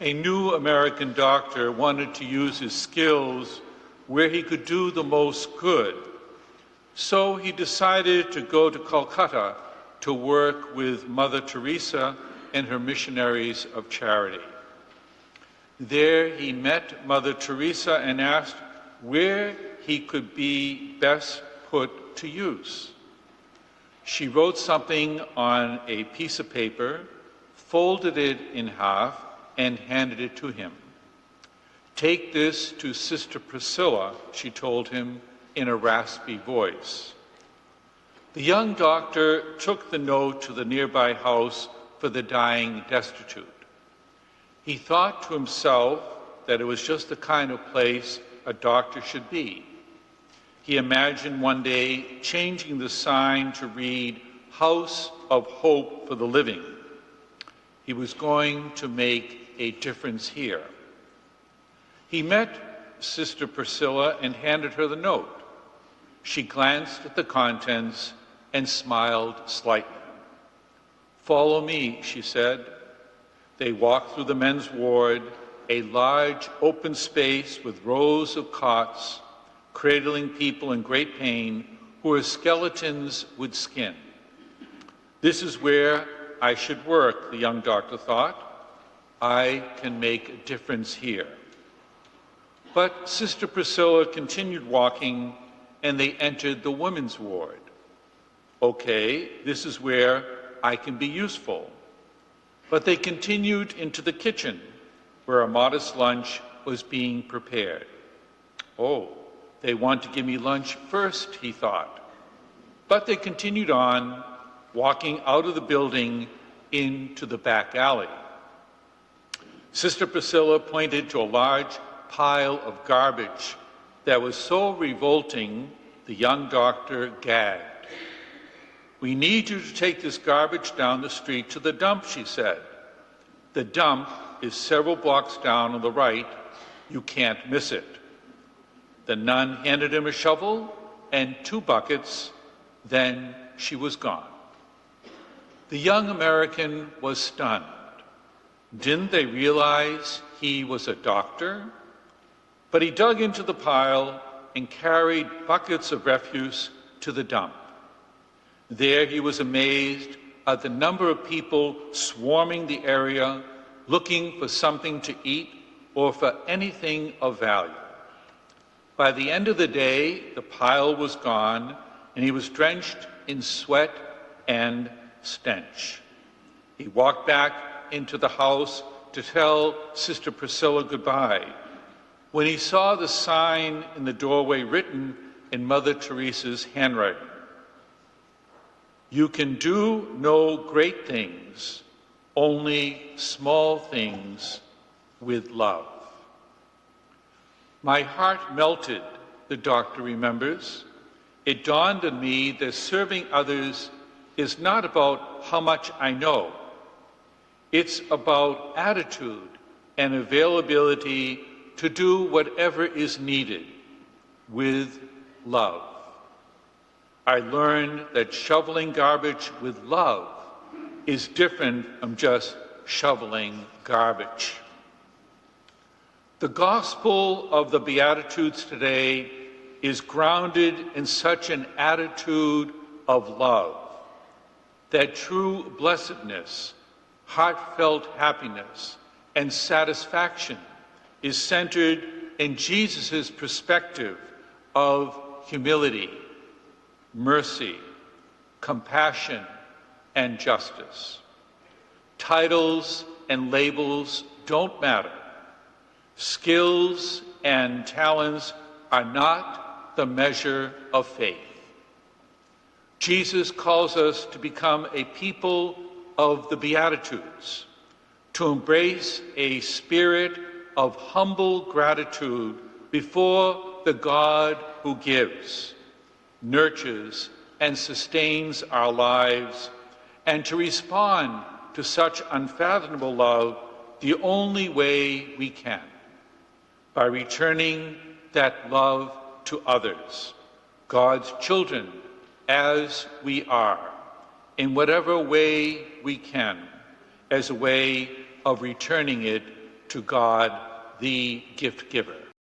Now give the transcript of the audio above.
A new American doctor wanted to use his skills where he could do the most good. So he decided to go to Calcutta to work with Mother Teresa and her missionaries of charity. There he met Mother Teresa and asked where he could be best put to use. She wrote something on a piece of paper, folded it in half, and handed it to him. "Take this to Sister Priscilla," she told him in a raspy voice. The young doctor took the note to the nearby house for the dying destitute. He thought to himself that it was just the kind of place a doctor should be. He imagined one day changing the sign to read, "House of Hope for the Living." He was going to make a difference here. He met Sister Priscilla and handed her the note. She glanced at the contents and smiled slightly. "Follow me," she said. They walked through the men's ward, a large open space with rows of cots, cradling people in great pain who were skeletons with skin. "This is where I should work," the young doctor thought. "I can make a difference here." But Sister Priscilla continued walking, and they entered the women's ward. "Okay, this is where I can be useful." But they continued into the kitchen, where a modest lunch was being prepared. "Oh, they want to give me lunch first," he thought. But they continued on, walking out of the building into the back alley. Sister Priscilla pointed to a large pile of garbage that was so revolting the young doctor gagged. "We need you to take this garbage down the street to the dump," she said. "The dump is several blocks down on the right. You can't miss it." The nun handed him a shovel and 2 buckets. Then she was gone. The young American was stunned. Didn't they realize he was a doctor? But he dug into the pile and carried buckets of refuse to the dump. There he was amazed at the number of people swarming the area, looking for something to eat or for anything of value. By the end of the day, the pile was gone, and he was drenched in sweat and stench. He walked back into the house to tell Sister Priscilla goodbye when he saw the sign in the doorway written in Mother Teresa's handwriting. "You can do no great things, only small things with love." My heart melted, the doctor remembers. It dawned on me that serving others is not about how much I know. It's about attitude and availability to do whatever is needed with love. I learned that shoveling garbage with love is different from just shoveling garbage. The gospel of the Beatitudes today is grounded in such an attitude of love that true blessedness, heartfelt happiness, and satisfaction is centered in Jesus' perspective of humility, mercy, compassion, and justice. Titles and labels don't matter. Skills and talents are not the measure of faith. Jesus calls us to become a people of the Beatitudes, to embrace a spirit of humble gratitude before the God who gives, nurtures, and sustains our lives, and to respond to such unfathomable love the only way we can, by returning that love to others, God's children as we are, in whatever way we can, as a way of returning it to God, the gift giver.